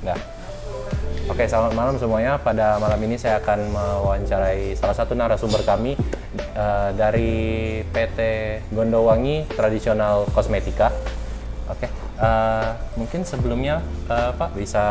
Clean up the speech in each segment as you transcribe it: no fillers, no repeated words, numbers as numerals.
Nah, oke, selamat malam semuanya. Pada malam ini saya akan mewawancarai salah satu narasumber kami dari PT Gondowangi Tradisional Kosmetika. Oke, mungkin sebelumnya Pak bisa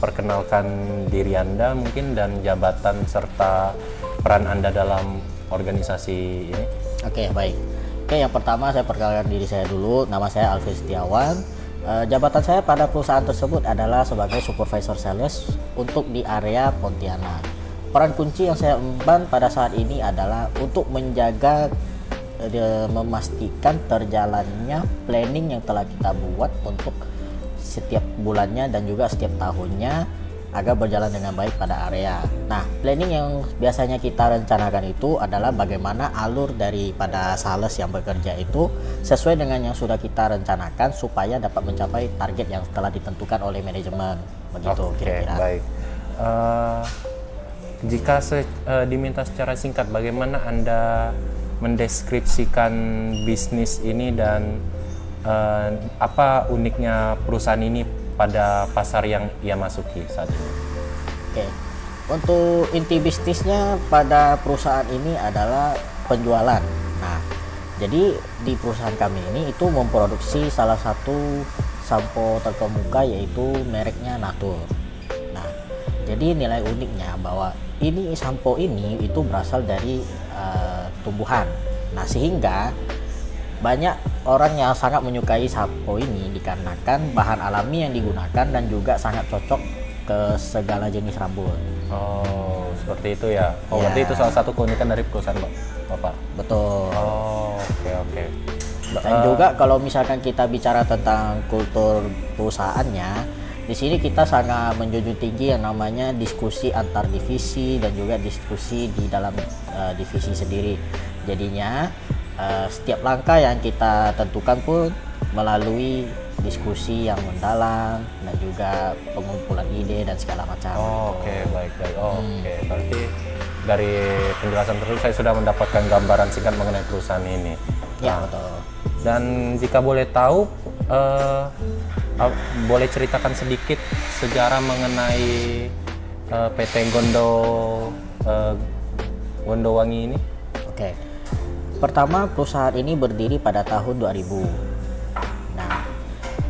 perkenalkan diri Anda mungkin dan jabatan serta peran Anda dalam organisasi ini. Oke, baik. Oke, yang pertama saya perkenalkan diri saya dulu. Nama saya Alvin Setiawan. Jabatan saya pada perusahaan tersebut adalah sebagai supervisor sales untuk di area Pontianak. Peran kunci yang saya emban pada saat ini adalah untuk menjaga memastikan terjalannya planning yang telah kita buat untuk setiap bulannya dan juga setiap tahunnya agar berjalan dengan baik pada area. Nah, planning yang biasanya kita rencanakan itu adalah bagaimana alur daripada sales yang bekerja itu sesuai dengan yang sudah kita rencanakan supaya dapat mencapai target yang telah ditentukan oleh manajemen. Begitu kira-kira. Baik. Jika diminta secara singkat, bagaimana Anda mendeskripsikan bisnis ini dan apa uniknya perusahaan ini pada pasar yang ia masuki saat ini? Oke, untuk inti bisnisnya pada perusahaan ini adalah penjualan. Nah, jadi di perusahaan kami ini itu memproduksi salah satu sampo terkemuka yaitu mereknya Natur. Nah, jadi nilai uniknya bahwa ini sampo ini itu berasal dari tumbuhan. Nah, sehingga banyak orang yang sangat menyukai sampo ini dikarenakan bahan alami yang digunakan dan juga sangat cocok ke segala jenis rambut. Oh, seperti itu ya. Oh, Ya. berarti itu salah satu keunikan dari perusahaan Bapak. Betul. Oh, oke. Dan juga kalau misalkan kita bicara tentang kultur perusahaannya, di sini kita sangat menjunjung tinggi yang namanya diskusi antar divisi dan juga diskusi di dalam divisi sendiri. Jadinya setiap langkah yang kita tentukan pun melalui diskusi yang mendalam dan juga pengumpulan ide dan segala macam. Oh, oke, baik. Oke, berarti dari penjelasan tersebut saya sudah mendapatkan gambaran singkat mengenai perusahaan ini. Ya, betul. Dan jika boleh tahu, boleh ceritakan sedikit sejarah mengenai PT Gondowangi ini? Oke. Pertama, perusahaan ini berdiri pada tahun 2000. Nah,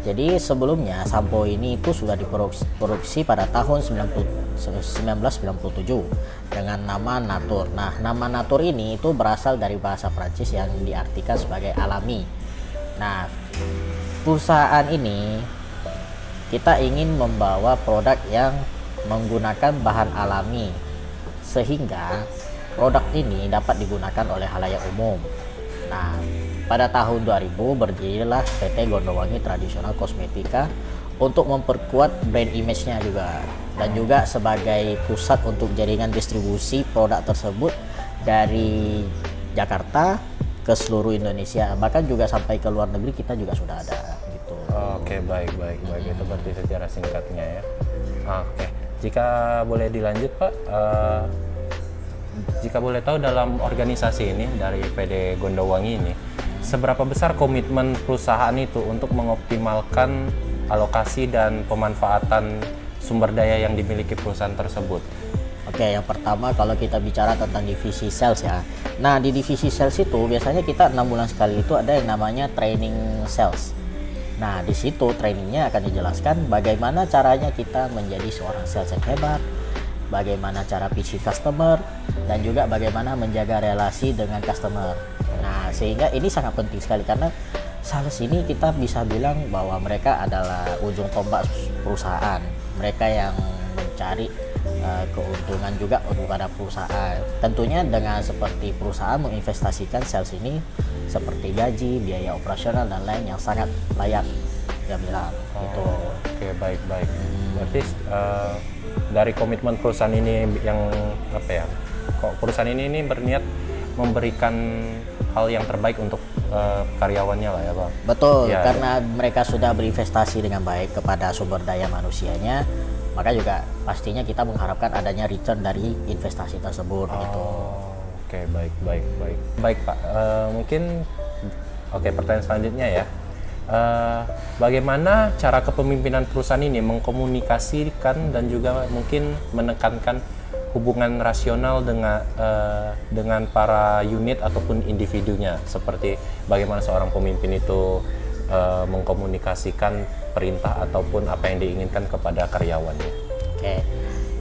jadi sebelumnya sampo ini itu sudah diproduksi pada tahun 1997 dengan nama Natur. Nah, nama Natur ini itu berasal dari bahasa Prancis yang diartikan sebagai alami. Nah, perusahaan ini kita ingin membawa produk yang menggunakan bahan alami sehingga produk ini dapat digunakan oleh halayak umum. Nah, pada tahun 2000 berdirilah PT Gondowangi Tradisional Kosmetika untuk memperkuat brand image-nya juga dan juga sebagai pusat untuk jaringan distribusi produk tersebut dari Jakarta ke seluruh Indonesia, bahkan juga sampai ke luar negeri kita juga sudah ada gitu. Oke, baik. Itu berarti sejarah singkatnya ya. Oke, jika boleh dilanjut Pak, jika boleh tahu dalam organisasi ini dari PD Gondowangi ini, seberapa besar komitmen perusahaan itu untuk mengoptimalkan alokasi dan pemanfaatan sumber daya yang dimiliki perusahaan tersebut? Oke, yang pertama kalau kita bicara tentang divisi sales ya. Nah, di divisi sales itu biasanya kita 6 bulan sekali itu ada yang namanya training sales. Nah, di situ trainingnya akan dijelaskan bagaimana caranya kita menjadi seorang sales yang hebat, bagaimana cara pitching customer, dan juga bagaimana menjaga relasi dengan customer. Nah, sehingga ini sangat penting sekali karena sales ini kita bisa bilang bahwa mereka adalah ujung tombak perusahaan. Mereka yang mencari keuntungan juga kepada perusahaan. Tentunya dengan seperti perusahaan menginvestasikan sales ini seperti gaji, biaya operasional dan lain yang sangat layak dia bilang gitu. Oke, baik. Berarti dari komitmen perusahaan ini yang apa ya? Kok perusahaan ini berniat memberikan hal yang terbaik untuk karyawannya lah ya Pak. Betul, Ya, karena mereka sudah berinvestasi dengan baik kepada sumber daya manusianya, maka juga pastinya kita mengharapkan adanya return dari investasi tersebut gitu. Oke, baik Pak. Mungkin pertanyaan selanjutnya ya. bagaimana cara kepemimpinan perusahaan ini mengkomunikasikan dan juga mungkin menekankan hubungan rasional dengan para unit ataupun individunya, seperti bagaimana seorang pemimpin itu mengkomunikasikan perintah ataupun apa yang diinginkan kepada karyawannya. Oke,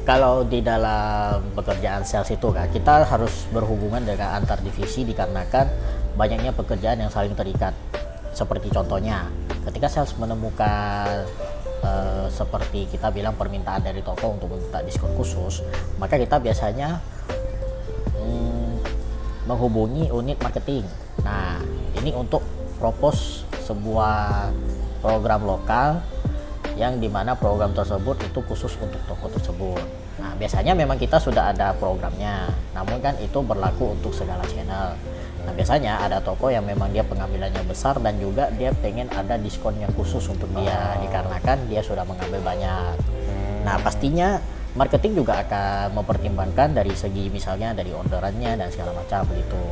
kalau di dalam pekerjaan sales itu kan kita harus berhubungan dengan antar divisi dikarenakan banyaknya pekerjaan yang saling terikat. Seperti contohnya, ketika sales menemukan seperti kita bilang permintaan dari toko untuk meminta diskon khusus, maka kita biasanya menghubungi unit marketing. Nah, ini untuk propose sebuah program lokal yang dimana program tersebut itu khusus untuk toko tersebut. Nah, biasanya memang kita sudah ada programnya, namun kan itu berlaku untuk segala channel. Nah, biasanya ada toko yang memang dia pengambilannya besar dan juga dia pengen ada diskon yang khusus untuk dia dikarenakan dia sudah mengambil banyak. Nah, pastinya marketing juga akan mempertimbangkan dari segi misalnya dari orderannya dan segala macam begitu.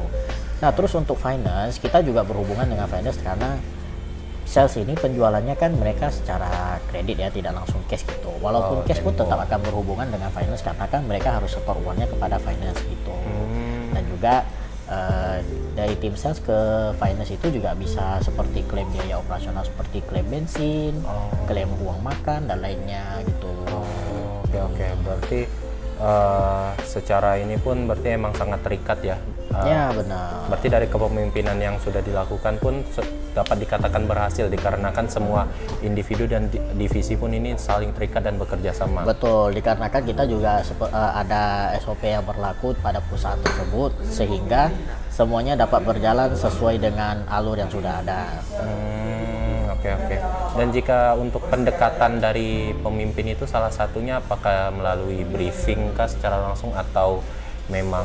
Nah, terus untuk finance kita juga berhubungan dengan finance karena sales ini penjualannya kan mereka secara kredit ya, tidak langsung cash gitu. Walaupun cash pun tetap akan berhubungan dengan finance karena kan mereka harus setor uangnya kepada finance gitu. Dan juga dari tim sales ke finance itu juga bisa seperti klaim biaya operasional seperti klaim bensin, klaim uang makan dan lainnya gitu. Oke, berarti secara ini pun berarti emang sangat terikat ya. Ya benar. Berarti dari kepemimpinan yang sudah dilakukan pun dapat dikatakan berhasil dikarenakan semua individu dan divisi pun ini saling terikat dan bekerja sama. Betul, dikarenakan kita juga ada SOP yang berlaku pada perusahaan tersebut sehingga semuanya dapat berjalan sesuai dengan alur yang sudah ada. Oke. Dan jika untuk pendekatan dari pemimpin itu salah satunya apakah melalui briefing kah secara langsung atau memang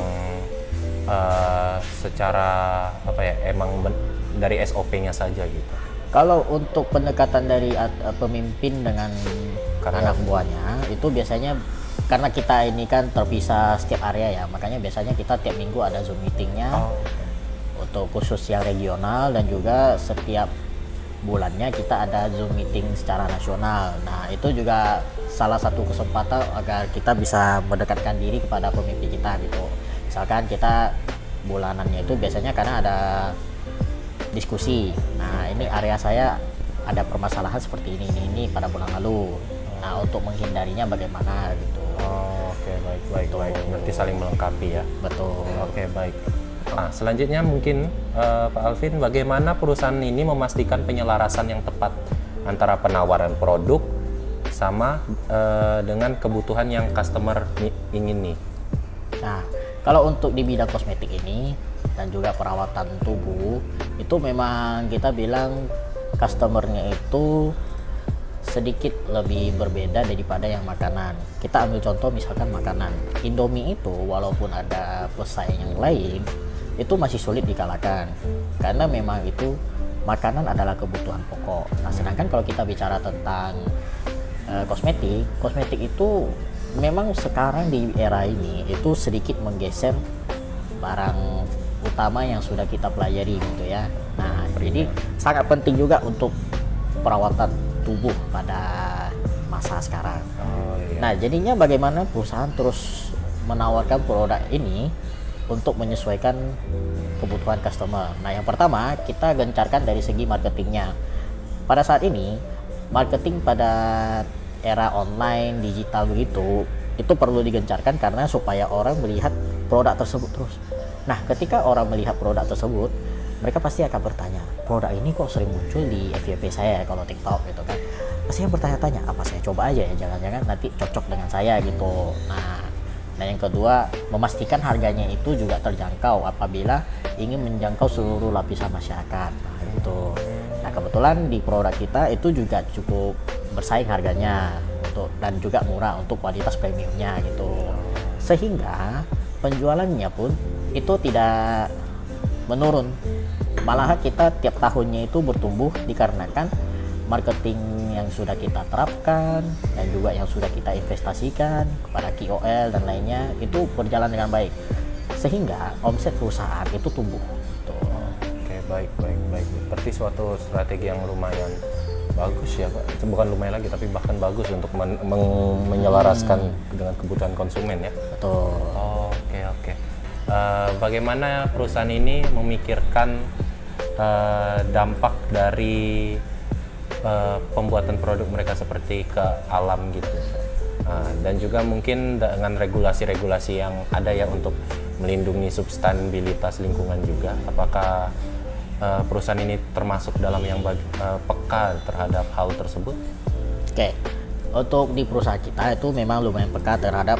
secara apa ya, emang dari SOP-nya saja gitu? Kalau untuk pendekatan dari pemimpin dengan anak buahnya itu biasanya karena kita ini kan terpisah setiap area ya, makanya biasanya kita tiap minggu ada Zoom meetingnya untuk khusus yang regional dan juga setiap bulannya kita ada Zoom meeting secara nasional. Nah, itu juga salah satu kesempatan agar kita bisa mendekatkan diri kepada pemimpin kita gitu. Misalkan kita bulanannya itu biasanya karena ada diskusi. Nah, ini area saya ada permasalahan seperti ini pada bulan lalu. Nah, untuk menghindarinya bagaimana gitu. Oke, baik. Berarti saling melengkapi ya. Betul. Oke, baik. Nah, selanjutnya mungkin Pak Alvin, bagaimana perusahaan ini memastikan penyelarasan yang tepat antara penawaran produk sama dengan kebutuhan yang customer ingin nih? Nah, kalau untuk di bidang kosmetik ini dan juga perawatan tubuh itu memang kita bilang customernya itu sedikit lebih berbeda daripada yang makanan. Kita ambil contoh misalkan makanan Indomie itu walaupun ada pesaing yang lain itu masih sulit dikalahkan karena memang itu makanan adalah kebutuhan pokok. Nah, sedangkan kalau kita bicara tentang kosmetik itu memang sekarang di era ini itu sedikit menggeser barang utama yang sudah kita pelajari gitu ya. Nah, jadi sangat penting juga untuk perawatan tubuh pada masa sekarang. Nah, jadinya bagaimana perusahaan terus menawarkan produk ini untuk menyesuaikan kebutuhan customer. Nah, yang pertama kita gencarkan dari segi marketingnya. Pada saat ini marketing pada era online digital begitu itu perlu digencarkan karena supaya orang melihat produk tersebut terus. Nah, ketika orang melihat produk tersebut, mereka pasti akan bertanya, produk ini kok sering muncul di FYP saya kalau TikTok gitu kan. Pasti yang bertanya-tanya, apa saya coba aja ya, jangan-jangan nanti cocok dengan saya gitu. Nah, dan yang kedua, memastikan harganya itu juga terjangkau apabila ingin menjangkau seluruh lapisan masyarakat. Nah, gitu. Nah, kebetulan di produk kita itu juga cukup bersaing harganya dan juga murah untuk kualitas premiumnya gitu. Sehingga penjualannya pun itu tidak menurun. Malahan kita tiap tahunnya itu bertumbuh dikarenakan marketing yang sudah kita terapkan dan juga yang sudah kita investasikan kepada KOL dan lainnya itu berjalan dengan baik sehingga omset perusahaan itu tumbuh. Oke, baik, baik, baik. Berarti suatu strategi yang lumayan bagus ya Pak. Itu bukan lumayan lagi, tapi bahkan bagus untuk menyelaraskan dengan kebutuhan konsumen ya. Betul. Oh, oke, oke. Bagaimana perusahaan ini memikirkan dampak dari pembuatan produk mereka seperti ke alam gitu, dan juga mungkin dengan regulasi-regulasi yang ada ya untuk melindungi substansibilitas lingkungan juga. Apakah perusahaan ini termasuk dalam yang peka terhadap hal tersebut? Oke, untuk di perusahaan kita itu memang lumayan peka terhadap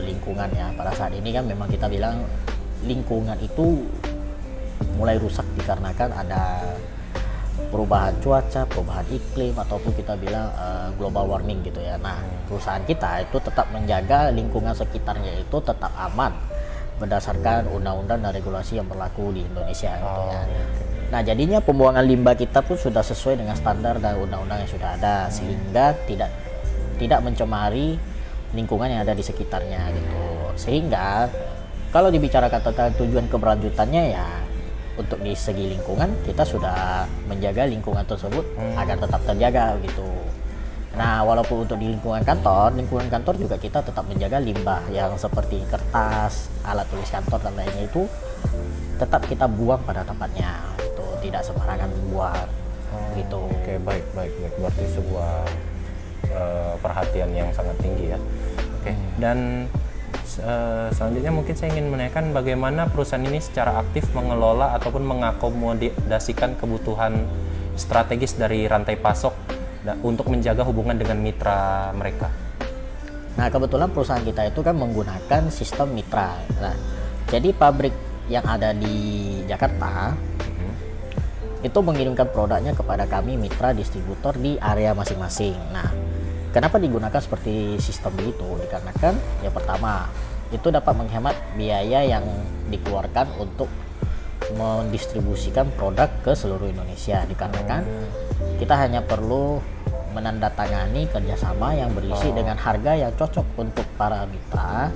lingkungan ya. Pada saat ini kan memang kita bilang lingkungan itu mulai rusak dikarenakan ada perubahan cuaca, perubahan iklim, ataupun kita bilang global warming gitu ya. Nah, perusahaan kita itu tetap menjaga lingkungan sekitarnya itu tetap aman berdasarkan undang-undang dan regulasi yang berlaku di Indonesia gitu ya. Nah, jadinya pembuangan limbah kita pun sudah sesuai dengan standar dan undang-undang yang sudah ada, sehingga tidak mencemari lingkungan yang ada di sekitarnya gitu. Sehingga kalau dibicarakan tentang tujuan keberlanjutannya ya, untuk di segi lingkungan kita sudah menjaga lingkungan tersebut agar tetap terjaga gitu. Nah, walaupun untuk di lingkungan kantor juga kita tetap menjaga limbah yang seperti kertas, alat tulis kantor dan lainnya itu tetap kita buang pada tempatnya gitu, tidak sembarangan buang gitu. Oke, baik, baik, baik. Berarti sebuah perhatian yang sangat tinggi ya. Oke. Dan selanjutnya mungkin saya ingin menanyakan bagaimana perusahaan ini secara aktif mengelola ataupun mengakomodasikan kebutuhan strategis dari rantai pasok untuk menjaga hubungan dengan mitra mereka. Nah, kebetulan perusahaan kita itu kan menggunakan sistem mitra. Nah, jadi pabrik yang ada di Jakarta itu mengirimkan produknya kepada kami mitra distributor di area masing-masing. Nah, kenapa digunakan seperti sistem itu? Dikarenakan yang pertama itu dapat menghemat biaya yang dikeluarkan untuk mendistribusikan produk ke seluruh Indonesia. Dikarenakan kita hanya perlu menandatangani kerjasama yang berisi dengan harga yang cocok untuk para mitra,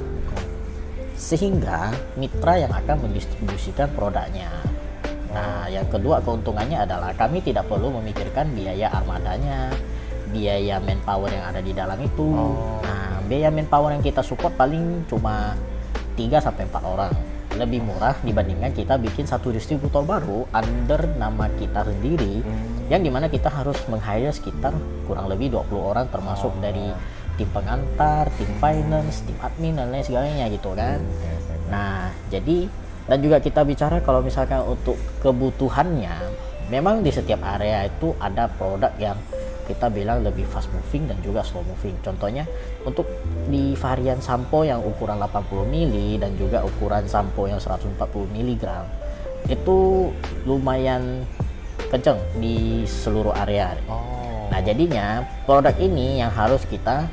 sehingga mitra yang akan mendistribusikan produknya. Nah, yang kedua keuntungannya adalah kami tidak perlu memikirkan biaya armadanya, biaya manpower yang ada di dalam itu. Nah, biaya manpower yang kita support paling cuma 3-4 orang. Lebih murah dibandingkan kita bikin satu distributor baru under nama kita sendiri, yang dimana kita harus meng-hire sekitar kurang lebih 20 orang, termasuk dari tim pengantar, tim finance, tim admin dan lain sebagainya gitu kan. Nah, jadi dan juga kita bicara kalau misalkan untuk kebutuhannya, memang di setiap area itu ada produk yang kita bilang lebih fast moving dan juga slow moving. Contohnya untuk di varian sampo yang ukuran 80 mili dan juga ukuran sampo yang 140 mg itu lumayan kenceng di seluruh area. Nah, jadinya produk ini yang harus kita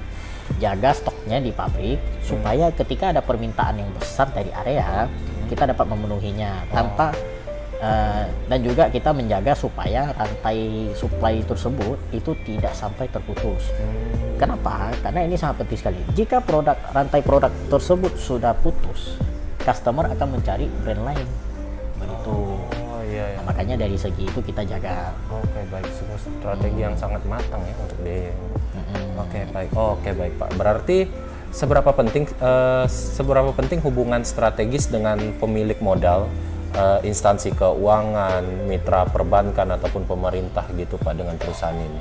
jaga stoknya di pabrik supaya ketika ada permintaan yang besar dari area kita dapat memenuhinya tanpa dan juga kita menjaga supaya rantai supply tersebut itu tidak sampai terputus. Kenapa? Karena ini sangat penting sekali. Jika rantai produk tersebut sudah putus, customer akan mencari brand lain. Begitu. Iya. Nah, makanya dari segi itu kita jaga. Oke, baik. Sebuah strategi yang sangat matang ya untuk di. Oke, baik. Oke, baik Pak. Berarti seberapa penting hubungan strategis dengan pemilik modal, instansi keuangan, mitra perbankan ataupun pemerintah gitu Pak dengan perusahaan ini?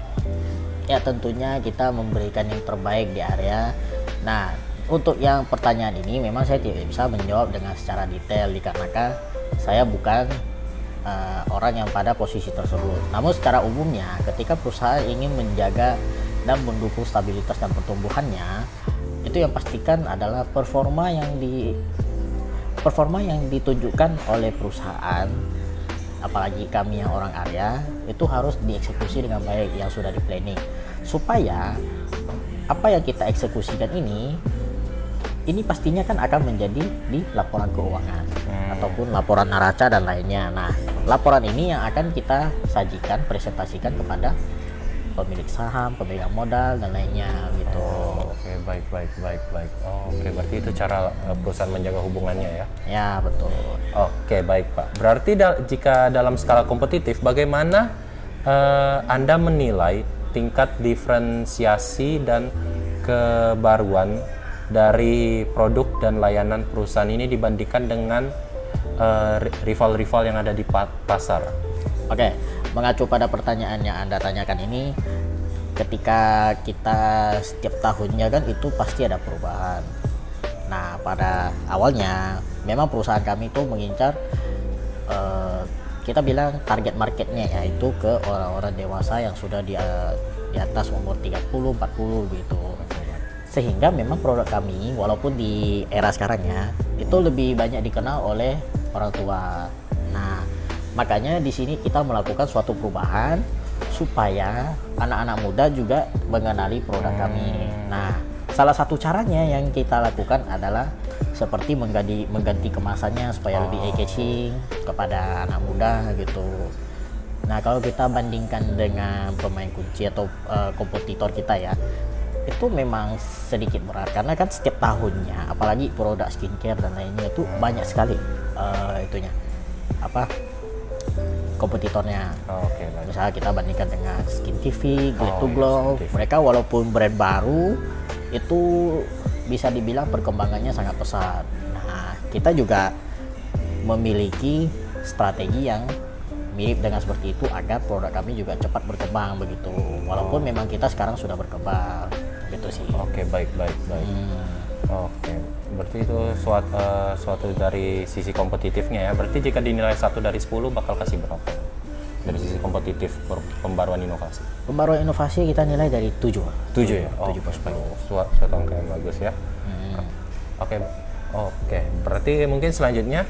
Ya, tentunya kita memberikan yang terbaik di area. Nah, untuk yang pertanyaan ini memang saya tidak bisa menjawab dengan secara detail dikarenakan saya bukan orang yang pada posisi tersebut. Namun secara umumnya ketika perusahaan ingin menjaga dan mendukung stabilitas dan pertumbuhannya, itu yang pastikan adalah performa yang ditunjukkan oleh perusahaan, apalagi kami yang orang area, itu harus dieksekusi dengan baik yang sudah di planning, supaya apa yang kita eksekusikan ini pastinya kan akan menjadi di laporan keuangan ataupun laporan neraca dan lainnya. Nah, laporan ini yang akan kita sajikan, presentasikan kepada pemilik saham, pemegang modal dan lainnya gitu. Oke, baik. Oh, oke, berarti itu cara perusahaan menjaga hubungannya ya. Ya, betul. Oke, baik Pak. Berarti jika dalam skala kompetitif, bagaimana Anda menilai tingkat diferensiasi dan kebaruan dari produk dan layanan perusahaan ini dibandingkan dengan rival-rival yang ada di pasar? Oke, mengacu pada pertanyaan yang Anda tanyakan ini, ketika kita setiap tahunnya kan itu pasti ada perubahan. Nah, pada awalnya memang perusahaan kami itu mengincar kita bilang target marketnya yaitu ke orang-orang dewasa yang sudah di atas umur 30-40 gitu. Sehingga memang produk kami walaupun di era sekarangnya itu lebih banyak dikenal oleh orang tua. Nah, makanya di sini kita melakukan suatu perubahan supaya anak-anak muda juga mengenali produk kami. Nah, salah satu caranya yang kita lakukan adalah seperti mengganti kemasannya supaya lebih eye-catching kepada anak muda gitu. Nah, kalau kita bandingkan dengan pemain kunci atau kompetitor kita ya, itu memang sedikit berat karena kan setiap tahunnya, apalagi produk skincare dan lainnya itu banyak sekali kompetitornya. Oke, baik. Misalnya kita bandingkan dengan Skin TV, Glad to iya, Glow, Skin TV. mereka walaupun brand baru itu bisa dibilang perkembangannya sangat pesat. Nah, kita juga memiliki strategi yang mirip dengan seperti itu agar produk kami juga cepat berkembang begitu. Walaupun memang kita sekarang sudah berkembang gitu sih. Oke, baik. Oke, berarti itu suatu dari sisi kompetitifnya ya. Berarti jika dinilai 1 dari 10 bakal kasih berapa? Dari sisi kompetitif pembaruan inovasi. Pembaruan inovasi kita nilai dari 7. 7 ya? 7 per 10. Suatu angka yang bagus ya. Oke. Berarti mungkin selanjutnya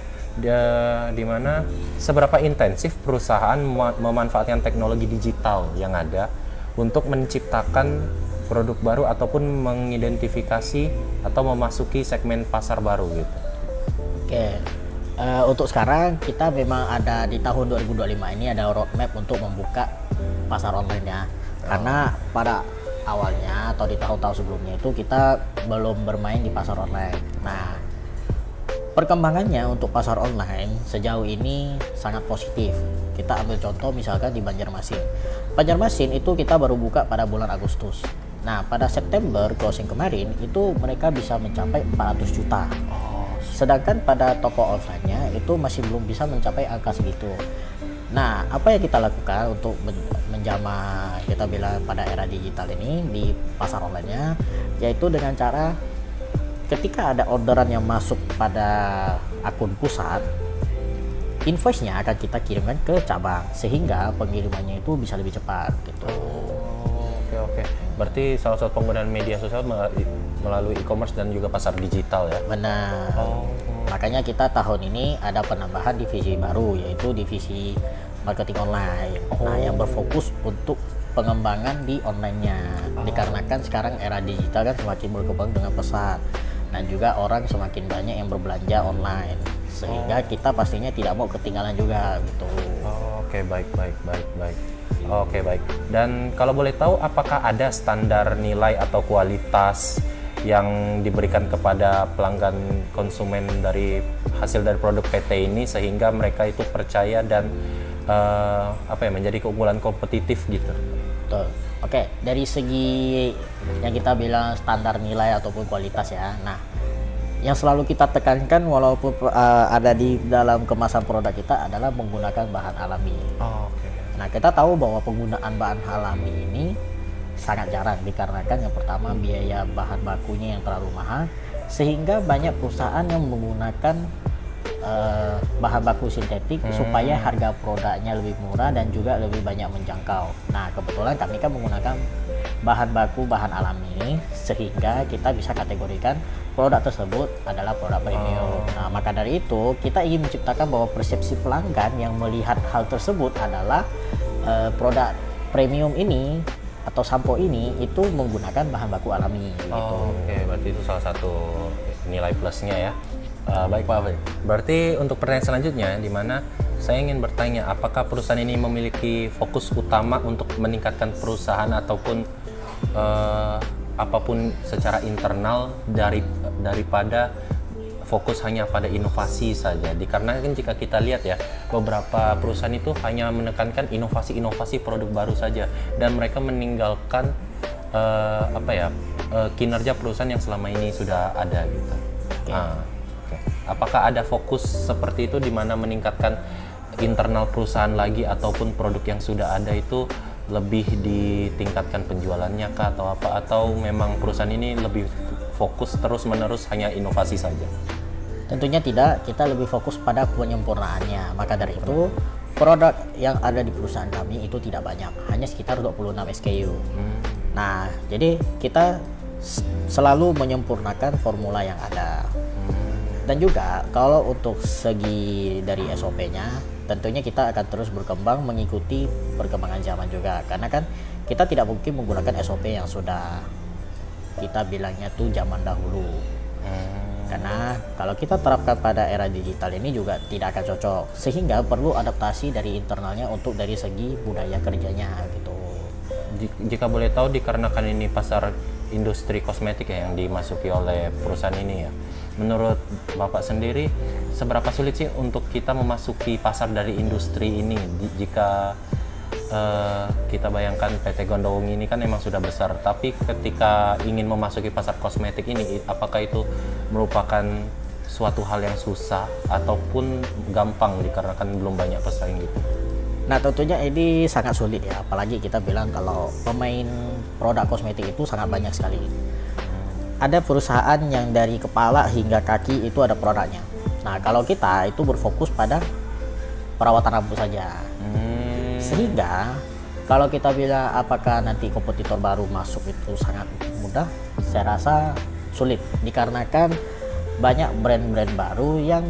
di mana seberapa intensif perusahaan memanfaatkan teknologi digital yang ada untuk menciptakan produk baru ataupun mengidentifikasi atau memasuki segmen pasar baru gitu. Oke, untuk sekarang kita memang ada di tahun 2025 ini ada roadmap untuk membuka pasar online ya. Karena pada awalnya atau di tahun-tahun sebelumnya itu kita belum bermain di pasar online. Nah, perkembangannya untuk pasar online sejauh ini sangat positif. Kita ambil contoh misalkan di Banjarmasin. Banjarmasin itu kita baru buka pada bulan Agustus. Nah, pada September closing kemarin itu mereka bisa mencapai 400 juta. Sedangkan pada toko offline-nya itu masih belum bisa mencapai angka segitu. Nah, apa yang kita lakukan untuk menjamah kita bilang pada era digital ini di pasar online-nya, yaitu dengan cara ketika ada orderan yang masuk pada akun pusat, invoice-nya akan kita kirimkan ke cabang sehingga pengirimannya itu bisa lebih cepat gitu. Oke. Berarti salah satu penggunaan media sosial melalui e-commerce dan juga pasar digital ya. Benar. Makanya kita tahun ini ada penambahan divisi baru yaitu divisi marketing online. Nah, yang berfokus untuk pengembangan di online-nya. Dikarenakan sekarang era digital kan semakin berkembang dengan pesat dan juga orang semakin banyak yang berbelanja online. Sehingga kita pastinya tidak mau ketinggalan juga gitu. Oke, baik. Oke, baik. Dan kalau boleh tahu, apakah ada standar nilai atau kualitas yang diberikan kepada pelanggan konsumen dari hasil dari produk PT ini sehingga mereka itu percaya dan menjadi keunggulan kompetitif gitu? Betul. Oke, dari segi yang kita bilang standar nilai ataupun kualitas ya. Nah, yang selalu kita tekankan walaupun ada di dalam kemasan produk kita adalah menggunakan bahan alami. Oke. Nah, kita tahu bahwa penggunaan bahan alami ini sangat jarang dikarenakan yang pertama biaya bahan bakunya yang terlalu mahal sehingga banyak perusahaan yang menggunakan bahan baku sintetik supaya harga produknya lebih murah dan juga lebih banyak menjangkau. Nah, kebetulan kami kan menggunakan bahan baku bahan alami sehingga kita bisa kategorikan produk tersebut adalah produk premium. Nah, maka dari itu kita ingin menciptakan bahwa persepsi pelanggan yang melihat hal tersebut adalah produk premium ini atau sampo ini itu menggunakan bahan baku alami gitu. Oke, berarti itu salah satu nilai plusnya ya. Baik Pak Afri. Berarti untuk pertanyaan selanjutnya, di mana saya ingin bertanya, apakah perusahaan ini memiliki fokus utama untuk meningkatkan perusahaan ataupun apapun secara internal daripada fokus hanya pada inovasi saja. Dikarenakan jika kita lihat ya, beberapa perusahaan itu hanya menekankan inovasi-inovasi produk baru saja dan mereka meninggalkan kinerja perusahaan yang selama ini sudah ada gitu. Oke. Apakah ada fokus seperti itu di mana meningkatkan internal perusahaan lagi ataupun produk yang sudah ada itu lebih ditingkatkan penjualannya kah atau apa, atau memang perusahaan ini lebih fokus terus-menerus hanya inovasi saja? Tentunya tidak, kita lebih fokus pada penyempurnaannya. Maka dari itu, produk yang ada di perusahaan kami itu tidak banyak, hanya sekitar 26 SKU. Nah, jadi kita selalu menyempurnakan formula yang ada. Dan juga kalau untuk segi dari SOP-nya, tentunya kita akan terus berkembang mengikuti perkembangan zaman juga. Karena kan kita tidak mungkin menggunakan SOP yang sudah kita bilangnya tuh zaman dahulu. Karena kalau kita terapkan pada era digital ini juga tidak akan cocok, sehingga perlu adaptasi dari internalnya untuk dari segi budaya kerjanya gitu. Jika boleh tahu, dikarenakan ini pasar industri kosmetik ya yang dimasuki oleh perusahaan ini ya, menurut Bapak sendiri seberapa sulit sih untuk kita memasuki pasar dari industri ini? Jika kita bayangkan PT Gondowongi ini kan memang sudah besar, tapi ketika ingin memasuki pasar kosmetik ini, apakah itu merupakan suatu hal yang susah ataupun gampang dikarenakan belum banyak pesaing gitu? Nah, tentunya ini sangat sulit ya, apalagi kita bilang kalau pemain produk kosmetik itu sangat banyak sekali. Ada perusahaan yang dari kepala hingga kaki itu ada produknya. Nah, kalau kita itu berfokus pada perawatan rambut saja. Sehingga kalau kita bilang apakah nanti kompetitor baru masuk itu sangat mudah, saya rasa sulit, dikarenakan banyak brand-brand baru yang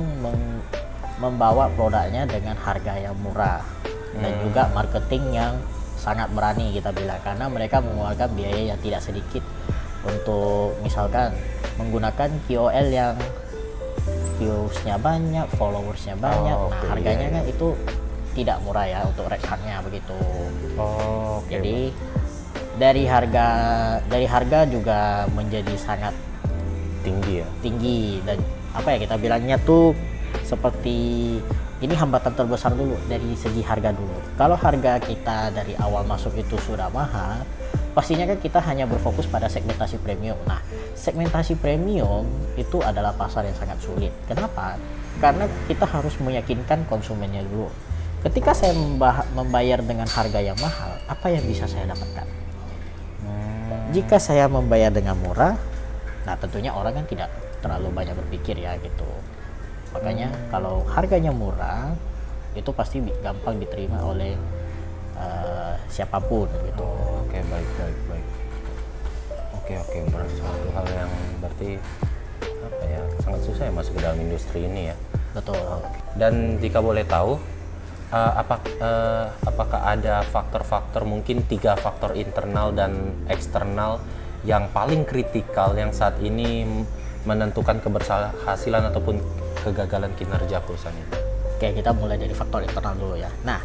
membawa produknya dengan harga yang murah dan juga marketing yang sangat berani kita bilang, karena mereka mengeluarkan biaya yang tidak sedikit untuk misalkan menggunakan KOL yang viewsnya banyak, followersnya banyak. Harganya kan itu tidak murah ya untuk rekannya begitu. Jadi dari harga juga menjadi sangat tinggi dan apa ya kita bilangnya tuh seperti ini hambatan terbesar dulu dari segi harga dulu. Kalau harga kita dari awal masuk itu sudah mahal, pastinya kan kita hanya berfokus pada segmentasi premium. Nah, segmentasi premium itu adalah pasar yang sangat sulit. Kenapa? Karena kita harus meyakinkan konsumennya dulu. Ketika saya membayar dengan harga yang mahal, apa yang bisa saya dapatkan? Jika saya membayar dengan murah, nah tentunya orang kan tidak terlalu banyak berpikir ya gitu. Makanya kalau harganya murah, itu pasti gampang diterima oleh siapapun gitu. Baik. Oke, berarti suatu hal yang berarti apa ya, sangat susah ya masuk ke dalam industri ini ya. Betul. Dan jika boleh tahu, apakah ada faktor-faktor, mungkin 3 faktor internal dan eksternal yang paling kritikal yang saat ini menentukan keberhasilan ataupun kegagalan kinerja perusahaan ini? Oke, kita mulai dari faktor internal dulu ya. Nah,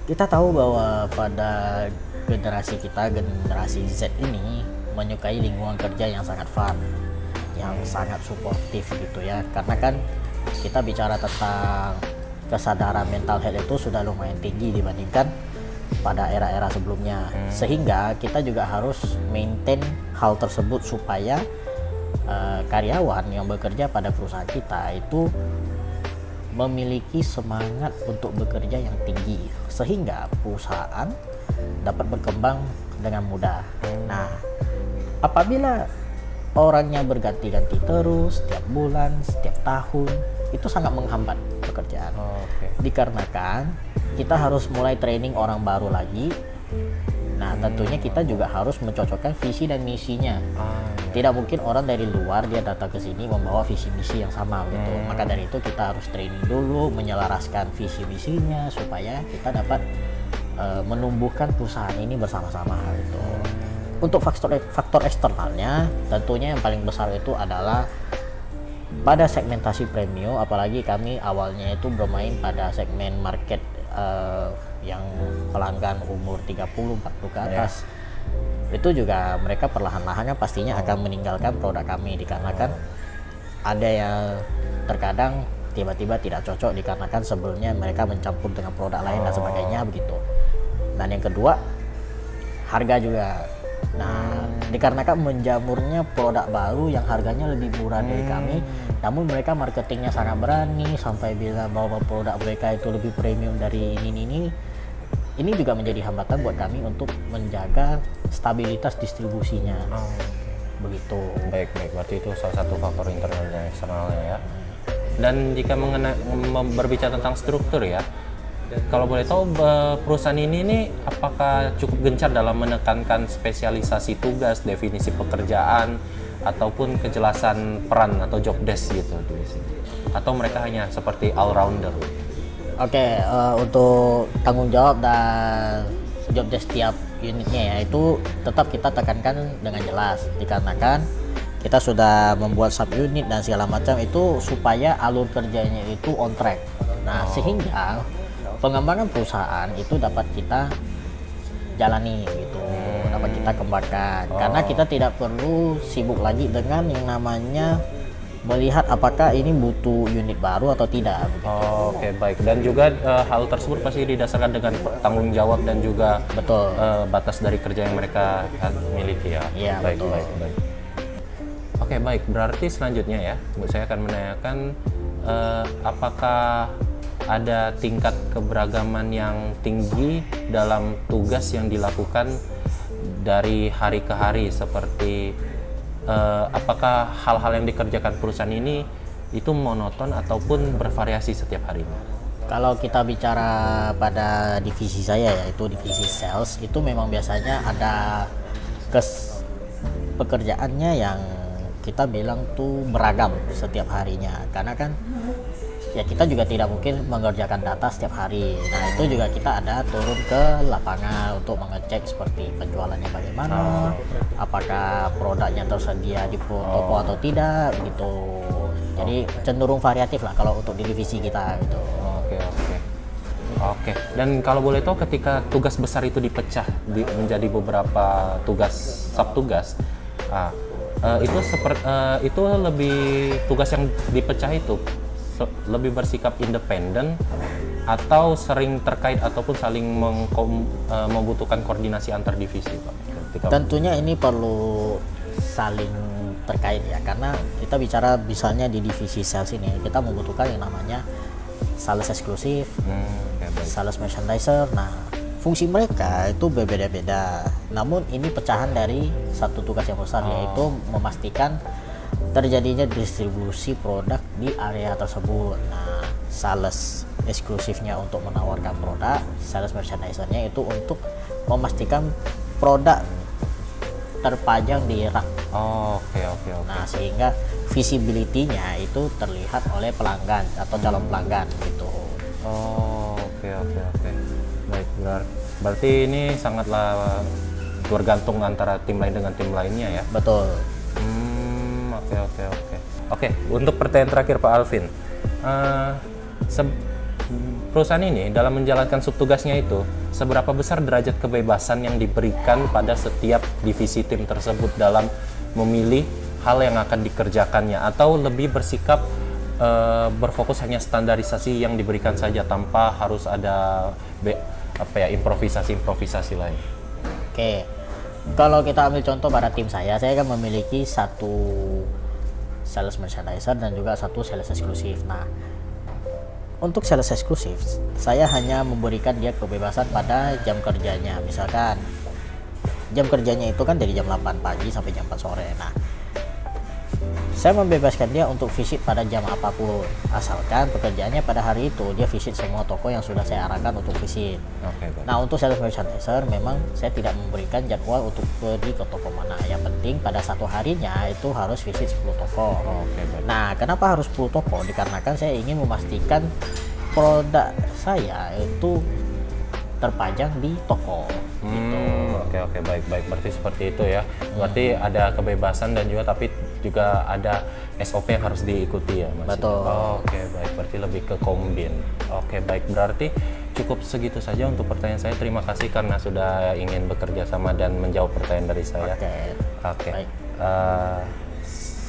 kita tahu bahwa pada generasi kita, generasi Z ini menyukai lingkungan kerja yang sangat fun, yang sangat suportif gitu ya. Karena kan kita bicara tentang kesadaran mental health itu sudah lumayan tinggi dibandingkan pada era-era sebelumnya. Sehingga kita juga harus maintain hal tersebut supaya karyawan yang bekerja pada perusahaan kita itu memiliki semangat untuk bekerja yang tinggi, sehingga perusahaan dapat berkembang dengan mudah. Nah, apabila orangnya berganti-ganti terus setiap bulan, setiap tahun, itu sangat menghambat pekerjaan. Dikarenakan kita harus mulai training orang baru lagi. Nah, tentunya kita juga harus mencocokkan visi dan misinya. Tidak mungkin orang dari luar dia datang ke sini membawa visi misi yang sama gitu. Maka dari itu kita harus training dulu, menyelaraskan visi misinya supaya kita dapat menumbuhkan perusahaan ini bersama-sama gitu. Untuk faktor eksternalnya, tentunya yang paling besar itu adalah pada segmentasi premium, apalagi kami awalnya itu bermain pada segmen market yang pelanggan umur 30-40 ke atas. itu juga mereka perlahan-lahannya pastinya akan meninggalkan produk kami, dikarenakan ada yang terkadang tiba-tiba tidak cocok dikarenakan sebelumnya mereka mencampur dengan produk lain dan sebagainya begitu. Dan yang kedua, harga juga. Nah, dikarenakan menjamurnya produk baru yang harganya lebih murah dari kami, namun mereka marketingnya sangat berani sampai bilang bahwa produk mereka itu lebih premium dari ini juga menjadi hambatan buat kami untuk menjaga stabilitas distribusinya. Begitu. Baik, berarti itu salah satu faktor internal dan eksternalnya ya. Dan jika berbicara tentang struktur ya, kalau boleh tahu perusahaan ini apakah cukup gencar dalam menekankan spesialisasi tugas, definisi pekerjaan, ataupun kejelasan peran atau job desk gitu di sini? Atau mereka hanya seperti all rounder? Oke, untuk tanggung jawab dan job desk setiap unitnya ya itu tetap kita tekankan dengan jelas, dikarenakan kita sudah membuat sub unit dan segala macam itu supaya alur kerjanya itu on track. Nah, sehingga pengembangan perusahaan itu dapat kita jalani gitu, dapat kita kembangkan, karena kita tidak perlu sibuk lagi dengan yang namanya melihat apakah ini butuh unit baru atau tidak begitu. Oke, baik. Dan juga hal tersebut pasti didasarkan dengan tanggung jawab dan juga Betul. batas dari kerja yang mereka miliki ya. Iya, baik, betul. baik. Oke, baik. Berarti selanjutnya ya, saya akan menanyakan apakah ada tingkat keberagaman yang tinggi dalam tugas yang dilakukan dari hari ke hari, seperti apakah hal-hal yang dikerjakan perusahaan ini itu monoton ataupun bervariasi setiap harinya? Kalau kita bicara pada divisi saya yaitu divisi sales, itu memang biasanya ada pekerjaannya yang kita bilang tuh beragam setiap harinya, karena kan ya kita juga tidak mungkin mengerjakan data setiap hari. Nah, itu juga kita ada turun ke lapangan untuk mengecek seperti penjualannya bagaimana, apakah produknya tersedia di toko atau tidak gitu. Jadi cenderung variatif lah kalau untuk di divisi kita gitu. Oke. Dan kalau boleh tahu, ketika tugas besar itu dipecah menjadi beberapa tugas, sub tugas, itu lebih tugas yang dipecah itu lebih bersikap independen atau sering terkait ataupun saling membutuhkan koordinasi antar divisi, Pak? Tentunya ini perlu saling terkait ya, karena kita bicara misalnya di divisi sales ini kita membutuhkan yang namanya sales eksklusif, sales merchandiser. Nah, fungsi mereka itu berbeda-beda, namun ini pecahan dari satu tugas yang besar, yaitu memastikan terjadinya distribusi produk di area tersebut. Nah, sales eksklusifnya untuk menawarkan produk, sales merchandisernya itu untuk memastikan produk terpajang di rak. Oke. Nah, sehingga visibility-nya itu terlihat oleh pelanggan atau calon pelanggan gitu. Oke. Baik, berarti ini sangatlah bergantung antara tim lain dengan tim lainnya ya. Betul. Oke, untuk pertanyaan terakhir Pak Alvin, perusahaan ini dalam menjalankan subtugasnya itu seberapa besar derajat kebebasan yang diberikan pada setiap divisi tim tersebut dalam memilih hal yang akan dikerjakannya, atau lebih bersikap berfokus hanya standarisasi yang diberikan saja tanpa harus ada improvisasi lain? Oke, kalau kita ambil contoh pada tim saya kan memiliki satu sales merchandiser dan juga satu sales eksklusif. Nah, untuk sales eksklusif saya hanya memberikan dia kebebasan pada jam kerjanya. Misalkan jam kerjanya itu kan dari jam 8 pagi sampai jam 4 sore. Nah, saya membebaskan dia untuk visit pada jam apapun, asalkan pekerjaannya pada hari itu dia visit semua toko yang sudah saya arahkan untuk visit. Nah, untuk sales merchandiser memang saya tidak memberikan jadwal untuk pergi ke toko mana. Yang penting pada satu harinya itu harus visit 10 toko. Nah, kenapa harus 10 toko? Dikarenakan saya ingin memastikan produk saya itu terpajang di toko. Oke, baik. Berarti seperti itu ya. Berarti ada kebebasan dan juga tapi juga ada SOP yang harus diikuti ya, Mas. Betul. Oke, baik. Berarti lebih ke kombin. Oke, baik. Berarti cukup segitu saja untuk pertanyaan saya. Terima kasih karena sudah ingin bekerja sama dan menjawab pertanyaan dari saya. Oke. Oke. Baik.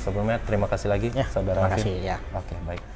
Sebelumnya terima kasih lagi, Ya, Saudara terima Afif. kasih ya. Oke, baik.